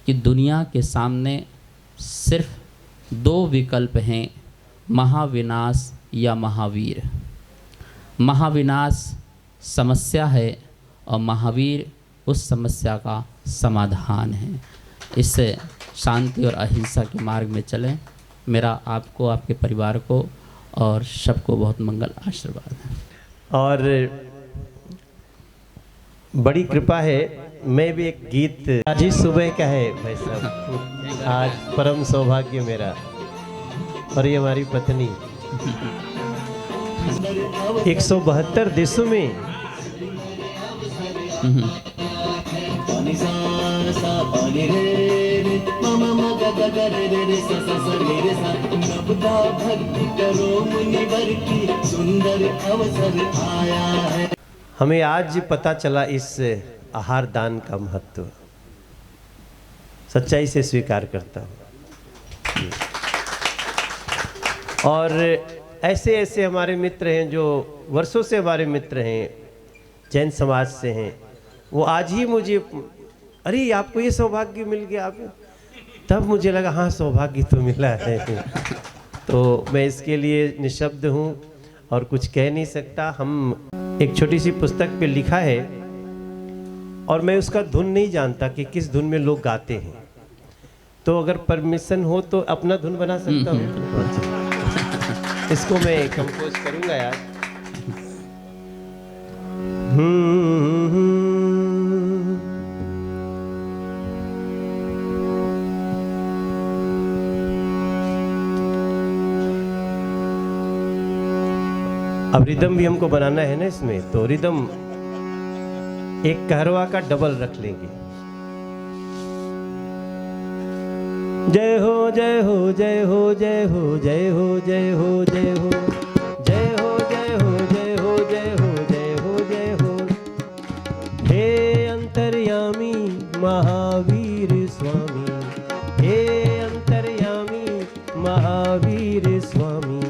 कि दुनिया के सामने सिर्फ दो विकल्प हैं, महाविनाश या महावीर। महाविनाश समस्या है और महावीर उस समस्या का समाधान है। इससे शांति और अहिंसा के मार्ग में चलें। मेरा आपको, आपके परिवार को और सबको बहुत मंगल आशीर्वाद है। और बड़ी कृपा है, मैं भी एक गीत आज ही सुबह का है भाई साहब, आज परम सौभाग्य मेरा और ये हमारी पत्नी 172 देशों में हमें आज पता चला इस आहार दान का महत्व। सच्चाई से स्वीकार करता हूँ। और ऐसे ऐसे हमारे मित्र हैं जो वर्षों से हमारे मित्र हैं, जैन समाज से हैं, वो आज ही मुझे, अरे आपको ये सौभाग्य मिल गया, आप, तब मुझे लगा हाँ सौभाग्य तो मिला है। तो मैं इसके लिए निशब्द हूँ और कुछ कह नहीं सकता। हम एक छोटी सी पुस्तक पे लिखा है और मैं उसका धुन नहीं जानता कि किस धुन में लोग गाते हैं, तो अगर परमिशन हो तो अपना धुन बना सकता हूँ। इसको मैं कंपोज करूँगा यार। अब रिदम भी हमको बनाना है ना इसमें, तो रिदम एक कहरवा का डबल रख लेंगे। जय हो जय हो जय हो जय हो जय हो जय हो जय हो जय हो जय हो जय हो जय हो जय हो जय हो। हे अंतर्यामी महावीर स्वामी, हे अंतर्यामी महावीर स्वामी,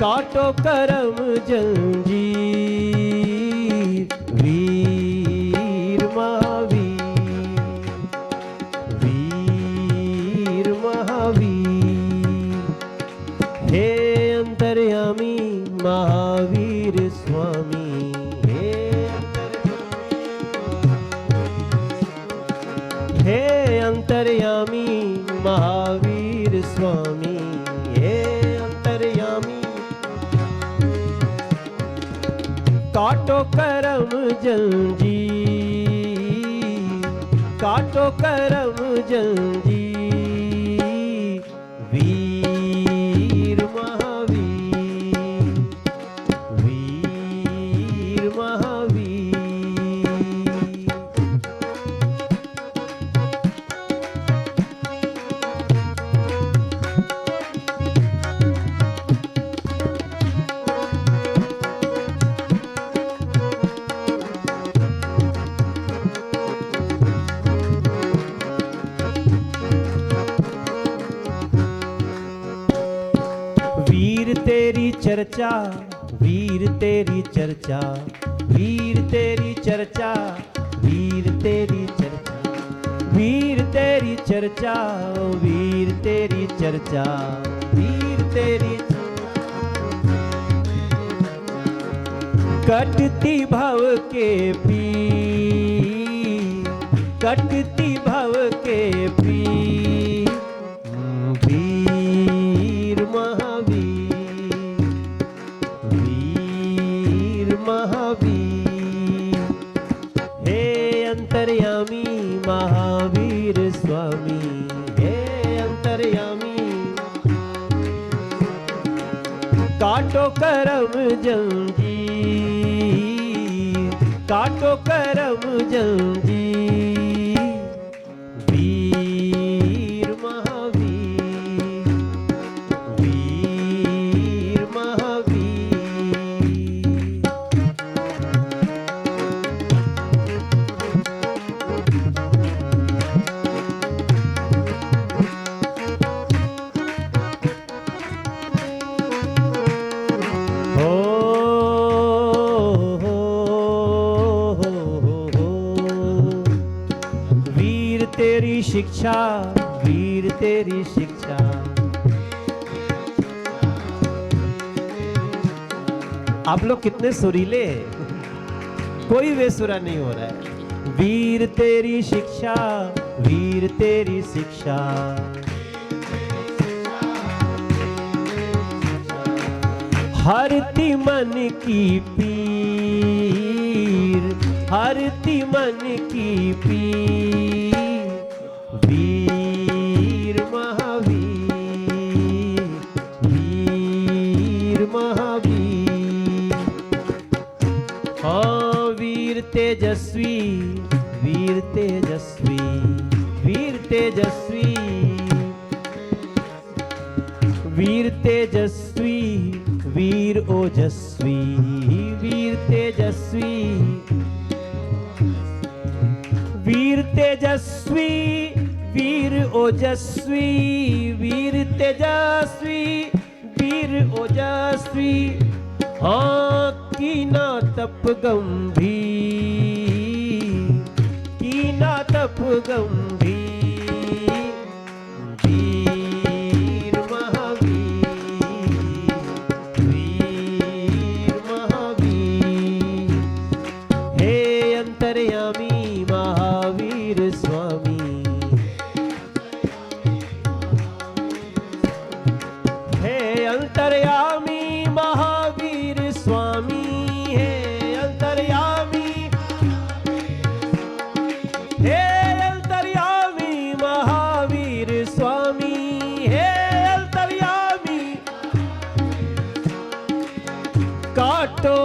काटो करम जंजीर वीर महावीर, वीर महावीर। हे अंतर्यामी महावीर स्वामी, हे अंतर्यामी महावीर स्वामी, हे अंतर्यामी, काटो करम जंजीर, काटो करम जंजीर वीर महावीर, वीर महावीर। वीर तेरी चर्चा, वीर तेरी चर्चा, वीर तेरी चर्चा, वीर तेरी चर्चा, वीर तेरी चर्चा, वीर तेरी चर्चा, वीर तेरी कटती भव के पीर, कटती भव के पीर, वीर महावीर, वीर महावीर। हे अंतर्यामी महावीर स्वामी, हे अंतर्यामी, काटो करम जंजीर, काटो करम जंजीर वीर महावीर, वीर महावीर। हो तेरी शिक्षा, वीर तेरी शिक्षा। आप लोग कितने सुरीले हैं, कोई बेसुरा नहीं हो रहा है। वीर तेरी शिक्षा, वीर तेरी शिक्षा। हरती मन की पीर, हरती मन की पीर। वीर महावीर, वीर महावीर। हाँ वीर तेजस्वी, वीर तेजस्वी, वीर तेजस्वी, वीर तेजस्वी, वीर ओजस्वी, वीर तेजस्वी, वीर तेजस्वी, वीर ओजस्वी, वीर तेजस्वी, वीर ओजस्वी। हाँ कीना तप गंभीर, कीना तप गंभीर। वीर महावीर, वीर महावीर। हे अंतर्यामी महावीर स्वामी, हे अंतर्यामी महावीर स्वामी, हे अंतर्यामी, हे अंतर्यामी महावीर स्वामी, हे अंतर्यामी। काटो,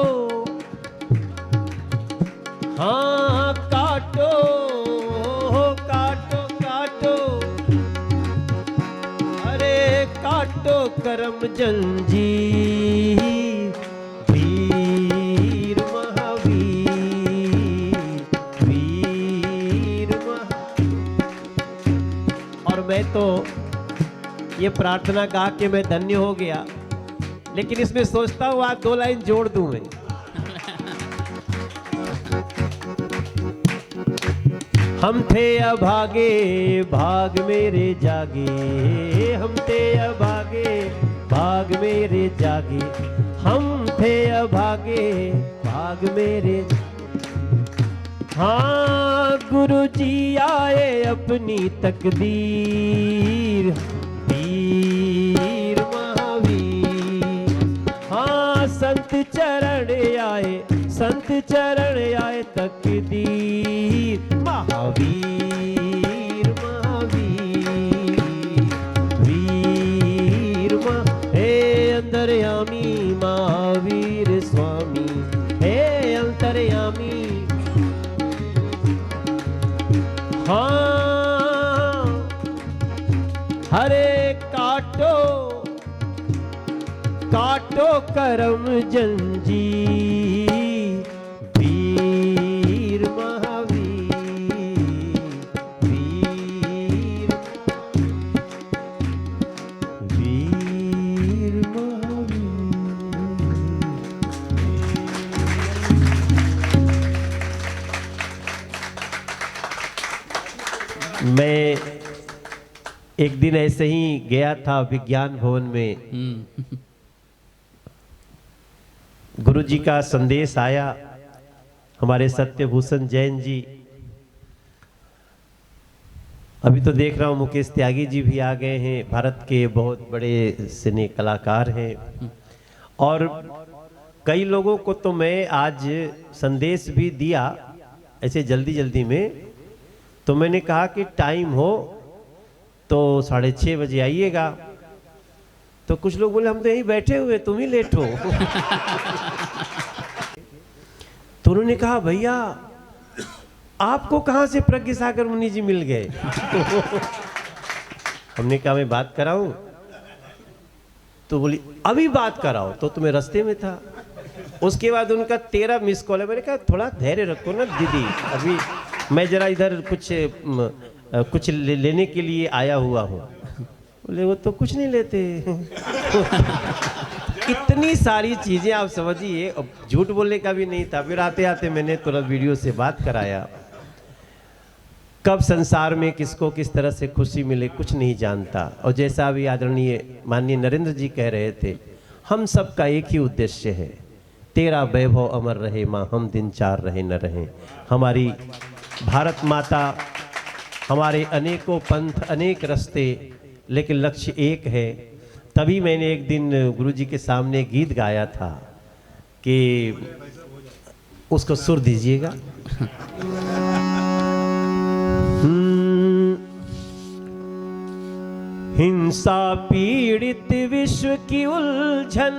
हाँ काटो, काटो काटो, अरे काटो करम जंजीर। वीर महावीर, वीर और मैं तो ये प्रार्थना गा के मैं धन्य हो गया, लेकिन इसमें सोचता हूँ आज 2 लाइन जोड़ दूं मैं। हम थे अभागे, भाग मेरे जागे। हम थे अभागे, भाग मेरे जागे। हम थे अभागे, भाग मेरे। हाँ गुरु जी आए अपनी तकदीर। वीर महावीर, हाँ संत चरण आए, संत चरण आए तकदीर। महावीर महावीर, वीर हे अंतर्यामी महावीर स्वामी, हे अंतर्यामी। हाँ हरे काटो, काटो करम जंजीर। वीर महावीर, वीर वीर महावीर। मैं एक दिन ऐसे ही गया था विज्ञान भवन में। गुरु जी का संदेश आया, हमारे सत्यभूषण जैन जी, अभी तो देख रहा हूँ मुकेश त्यागी जी भी आ गए हैं, भारत के बहुत बड़े सिने कलाकार हैं। और कई लोगों को तो मैं आज संदेश भी दिया ऐसे जल्दी जल्दी में, तो मैंने कहा कि टाइम हो तो 6:30 बजे आइएगा। तो कुछ लोग बोले हम तो यहीं बैठे हुए, तुम ही लेट हो। तो उन्होंने कहा भैया आपको कहाँ से प्रज्ञ सागर मुनि जी मिल गए। हमने कहा मैं बात कराऊं, तो बोली अभी बात कराओ। तो तुम्हें रास्ते में था। उसके बाद उनका 13 मिस कॉल है। मैंने कहा थोड़ा धैर्य रखो ना दीदी, अभी मैं जरा इधर कुछ लेने के लिए आया हुआ हूँ। बोले वो तो कुछ नहीं लेते। इतनी सारी चीजें आप समझिए, अब झूठ बोलने का भी नहीं था। फिर आते आते मैंने तुरंत वीडियो से बात कराया। कब संसार में किसको किस तरह से खुशी मिले कुछ नहीं जानता। और जैसा भी आदरणीय माननीय नरेंद्र जी कह रहे थे, हम सबका एक ही उद्देश्य है, तेरा वैभव अमर रहे माँ, हम दिन चार रहे न रहे। हमारी भारत माता, हमारे अनेकों पंथ, अनेक रास्ते, लेकिन लक्ष्य एक है। तभी मैंने एक दिन गुरु जी के सामने गीत गाया था कि उसको सुर दीजिएगा। हिंसा पीड़ित विश्व की उलझन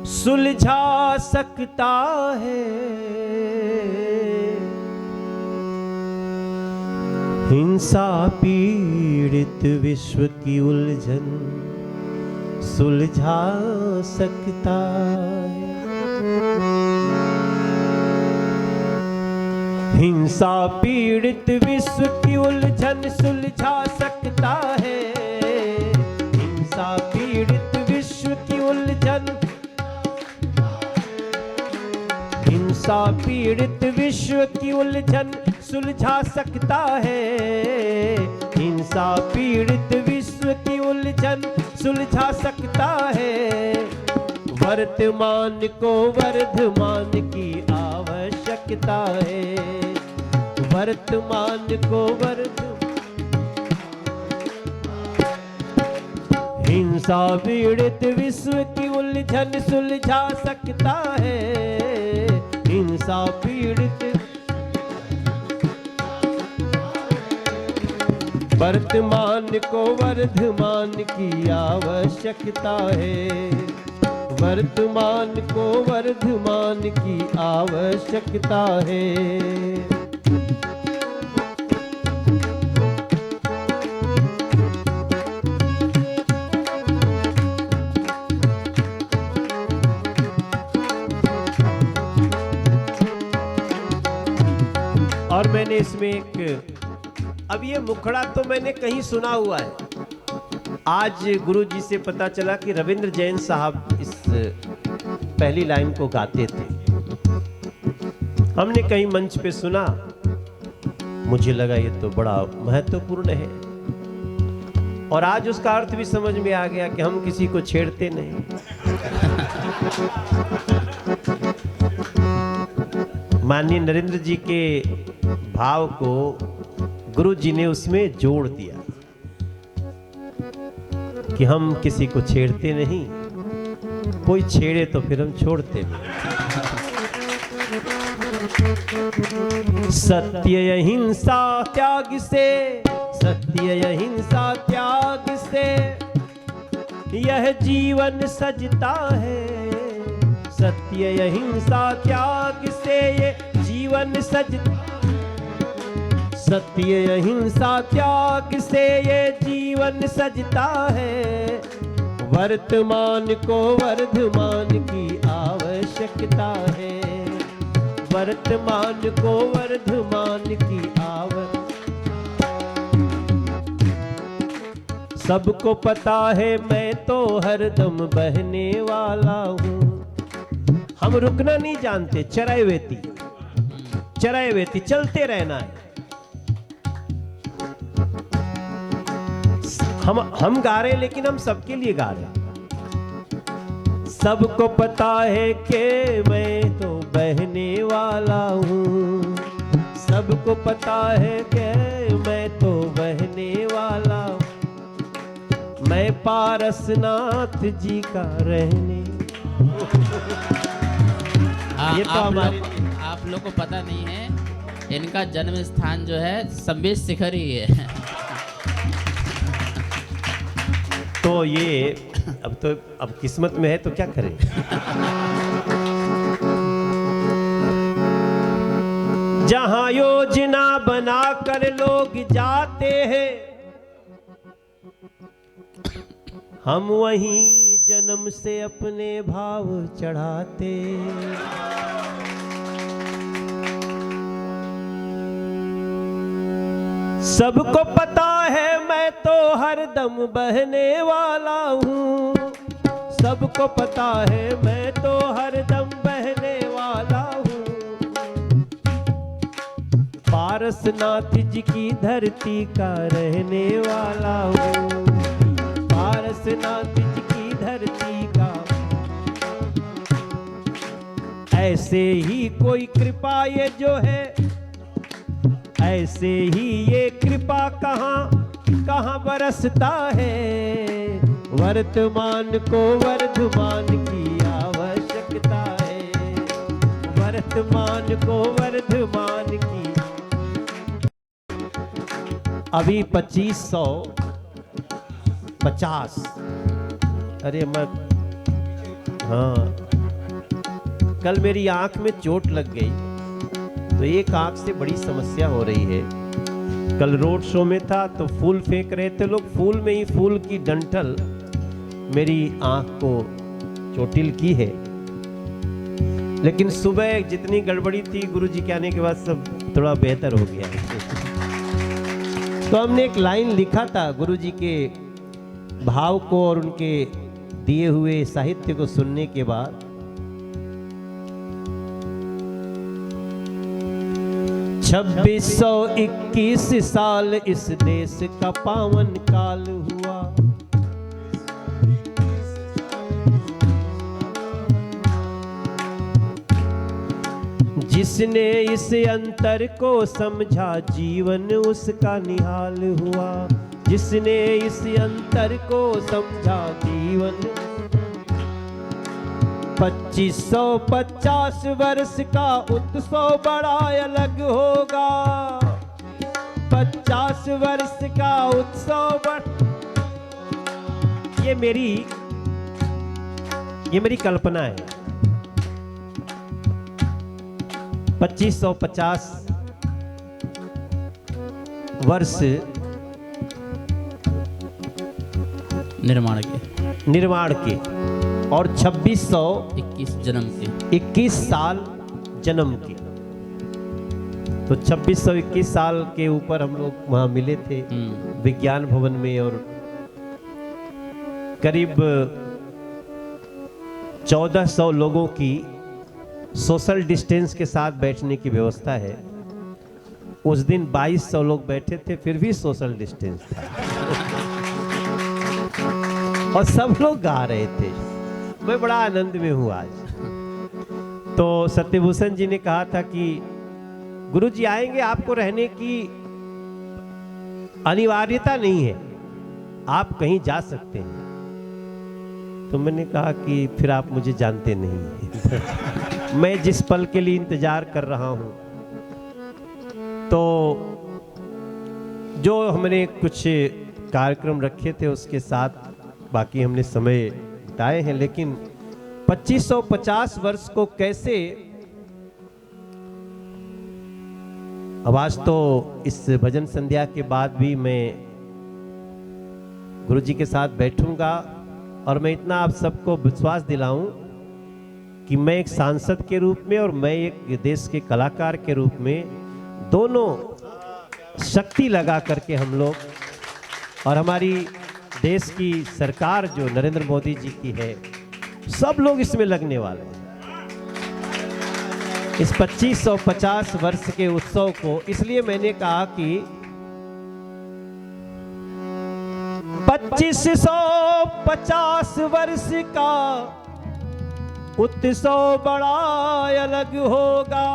सुलझा सकता है, हिंसा पीड़ित विश्व की उलझन सुलझा सकता है। हिंसा पीड़ित विश्व की उलझन सुलझा सकता है, हिंसा पीड़ित विश्व की उलझन, हिंसा पीड़ित विश्व की उलझन सुलझा सकता है, हिंसा पीड़ित विश्व की उलझन सुलझा सकता है। वर्तमान को वर्धमान की आवश्यकता है, वर्तमान को हिंसा पीड़ित विश्व की उलझन सुलझा सकता है, हिंसा पीड़ित वर्तमान को वर्धमान की आवश्यकता है, वर्तमान को वर्धमान की आवश्यकता है। और मैंने इसमें एक, अब ये मुखड़ा तो मैंने कहीं सुना हुआ है, आज गुरु जी से पता चला कि रविंद्र जैन साहब इस पहली लाइन को गाते थे। हमने कहीं मंच पे सुना, मुझे लगा ये तो बड़ा महत्वपूर्ण है, और आज उसका अर्थ भी समझ में आ गया कि हम किसी को छेड़ते नहीं। माननीय नरेंद्र जी के भाव को गुरु जी ने उसमें जोड़ दिया कि हम किसी को छेड़ते नहीं, कोई छेड़े तो फिर हम छोड़ते नहीं। सत्य अहिंसा त्याग से, सत्य अहिंसा त्याग से यह जीवन सजता है, सत्य अहिंसा त्याग से ये जीवन सजता, सत्य अहिंसा त्याग से ये जीवन सजता है। वर्तमान को वर्धमान की आवश्यकता है, वर्तमान को वर्धमान की आवश्यकता। सबको पता है मैं तो हरदम बहने वाला हूँ, हम रुकना नहीं जानते, चराए वेती चलते रहना है। हम गा रहे हैं, लेकिन हम सबके लिए गा रहे हैं। सबको पता है कि मैं तो बहने वाला हूँ, सबको पता है कि मैं तो बहने वाला हूँ, मैं पारसनाथ जी का रहने। ये तो आप लोग को पता नहीं है, इनका जन्म स्थान जो है संवेश शिखर ही है। तो ये अब किस्मत में है तो क्या करें। जहां योजना बनाकर लोग जाते हैं, हम वहीं जन्म से अपने भाव चढ़ाते। सबको पता है मैं तो हरदम बहने वाला हूँ, सबको पता है मैं तो हरदम बहने वाला हूँ, पारसनाथ जी की धरती का रहने वाला हूँ, पारसनाथ जी की धरती का। ऐसे ही कोई कृपा ये जो है, ऐसे ही ये कृपा कहाँ कहाँ बरसता है। वर्तमान को वर्धमान की आवश्यकता है, वर्तमान को वर्धमान की। अभी 2550, अरे मत, हाँ, कल मेरी आंख में चोट लग गई तो एक आंख से बड़ी समस्या हो रही है। कल रोड शो में था तो फूल फेंक रहे थे लोग, फूल में ही फूल की डंठल मेरी आंख को चोटिल की है। लेकिन सुबह जितनी गड़बड़ी थी गुरुजी के आने के बाद सब थोड़ा बेहतर हो गया। तो हमने एक लाइन लिखा था गुरुजी के भाव को और उनके दिए हुए साहित्य को सुनने के बाद। 2621 साल इस देश का पावन काल हुआ, जिसने इस अंतर को समझा जीवन उसका निहाल हुआ, जिसने इस अंतर को समझा जीवन। 2550 वर्ष का उत्सव बड़ा अलग होगा, 50 वर्ष का उत्सव ये मेरी कल्पना है। 2550 वर्ष निर्माण के और 2621 जन्म के, 21 साल जन्म के। तो 2621 साल के ऊपर हम लोग वहां मिले थे विज्ञान भवन में, और करीब 1400 लोगों की सोशल डिस्टेंस के साथ बैठने की व्यवस्था है। उस दिन 2200 लोग बैठे थे, फिर भी सोशल डिस्टेंस था और सब लोग गा रहे थे। मैं बड़ा आनंद में हूँ आज। तो सत्यभूषण जी ने कहा था कि गुरुजी आएंगे, आपको रहने की अनिवार्यता नहीं है, आप कहीं जा सकते हैं। तो मैंने कहा कि फिर आप मुझे जानते नहीं हैं। मैं जिस पल के लिए इंतजार कर रहा हूं, तो जो हमने कुछ कार्यक्रम रखे थे उसके साथ बाकी हमने समय बिताए हैं। लेकिन 2550 वर्ष को कैसे, अब आज तो इस भजन संध्या के बाद भी मैं गुरुजी के साथ बैठूंगा, और मैं इतना आप सबको विश्वास दिलाऊं कि मैं एक सांसद के रूप में और मैं एक देश के कलाकार के रूप में, दोनों शक्ति लगा करके हम लोग, और हमारी देश की सरकार जो नरेंद्र मोदी जी की है, सब लोग इसमें लगने वाले हैं इस 2550 वर्ष के उत्सव को। इसलिए मैंने कहा कि 2550 वर्ष का उत्सव बड़ा अलग होगा,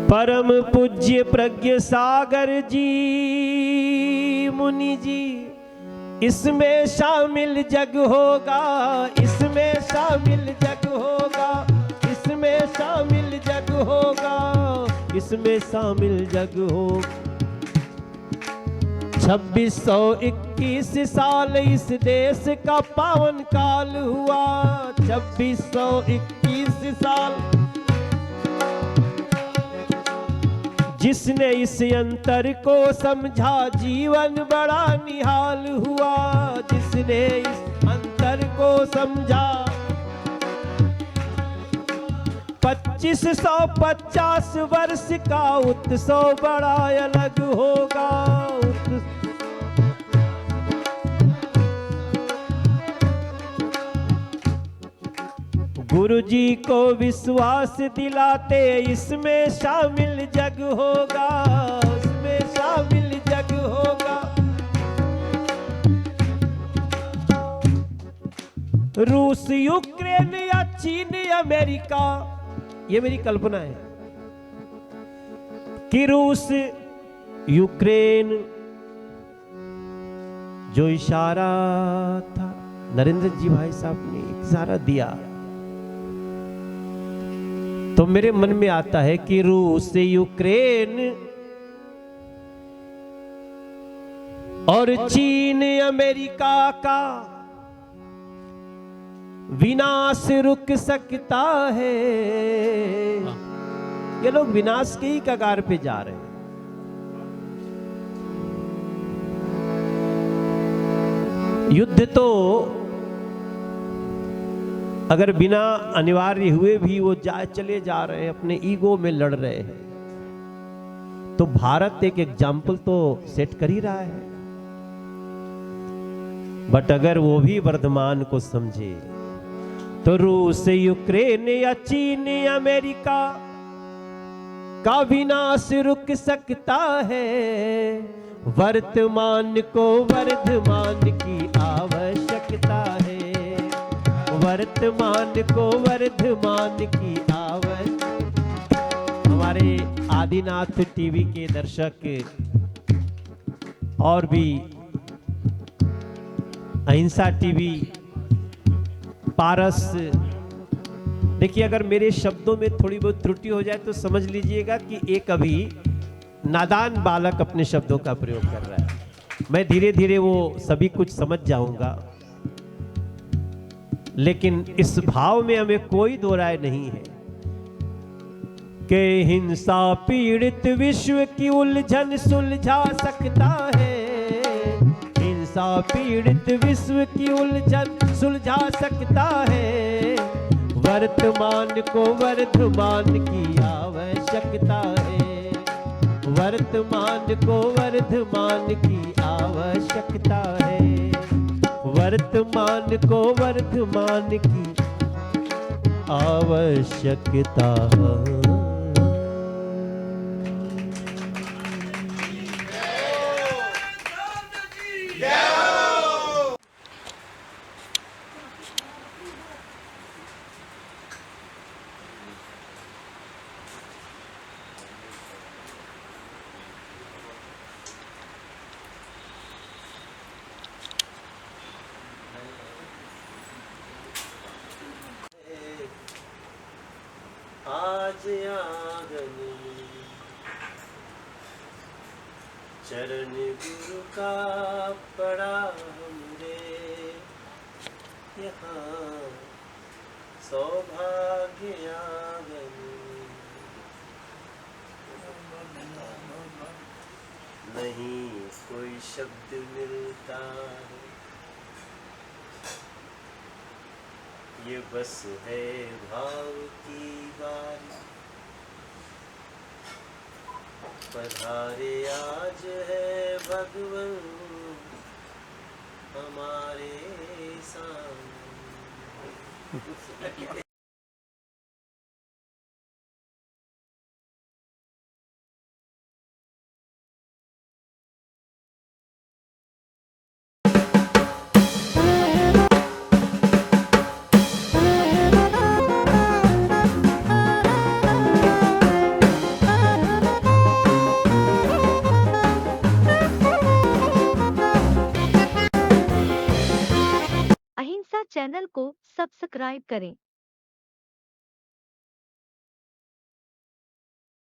परम पूज्य प्रज्ञ सागर जी मुनि जी इसमें शामिल जग होगा, इसमें शामिल जग होगा, इसमें शामिल जग होगा, इसमें शामिल जग होगा। 2621 साल इस देश का पावन काल हुआ, 2621 साल जिसने इस अंतर को समझा जीवन बड़ा निहाल हुआ, जिसने इस अंतर को समझा। 2550 वर्ष का उत्सव बड़ा अलग होगा। गुरु जी को विश्वास दिलाते इसमें शामिल जग होगा, उसमें शामिल जग होगा। रूस, यूक्रेन या चीन, अमेरिका, ये मेरी कल्पना है कि रूस, यूक्रेन, जो इशारा था नरेंद्र जी भाई साहब ने इशारा दिया, तो मेरे मन में आता है कि रूस, यूक्रेन और चीन, अमेरिका का विनाश रुक सकता है। ये लोग विनाश के ही कगार पे जा रहे हैं। युद्ध तो अगर बिना अनिवार्य हुए भी वो चले जा रहे हैं, अपने ईगो में लड़ रहे हैं, तो भारत एक एग्जाम्पल तो सेट कर ही रहा है। बट अगर वो भी वर्तमान को समझे तो रूस, यूक्रेन या चीन, अमेरिका का विनाश रुक सकता है। वर्तमान को वर्धमान की आवश्यकता है, वर्तमान को वर्धमान की आवश्यकता। हमारे आदिनाथ टीवी के दर्शक और भी अहिंसा टीवी, पारस, देखिए अगर मेरे शब्दों में थोड़ी बहुत त्रुटि हो जाए तो समझ लीजिएगा कि एक अभी नादान बालक अपने शब्दों का प्रयोग कर रहा है। मैं धीरे धीरे वो सभी कुछ समझ जाऊंगा, लेकिन इस भाव में हमें कोई दो राय नहीं है कि हिंसा पीड़ित विश्व की उलझन सुलझा सकता है। हिंसा पीड़ित विश्व की उलझन सुलझा सकता है। वर्तमान को वर्धमान की आवश्यकता है, वर्तमान को वर्धमान की आवश्यकता है, वर्तमान को वर्धमान की आवश्यकता है। आज आंगन चरण गुरु का पड़ा हमरे, यहाँ सौभाग्य आंगन। नहीं कोई शब्द मिलता है, ये बस है भाव की बारी। पधारे आज है भगवन हमारे सामने। अहिंसा चैनल को सब्सक्राइब करें।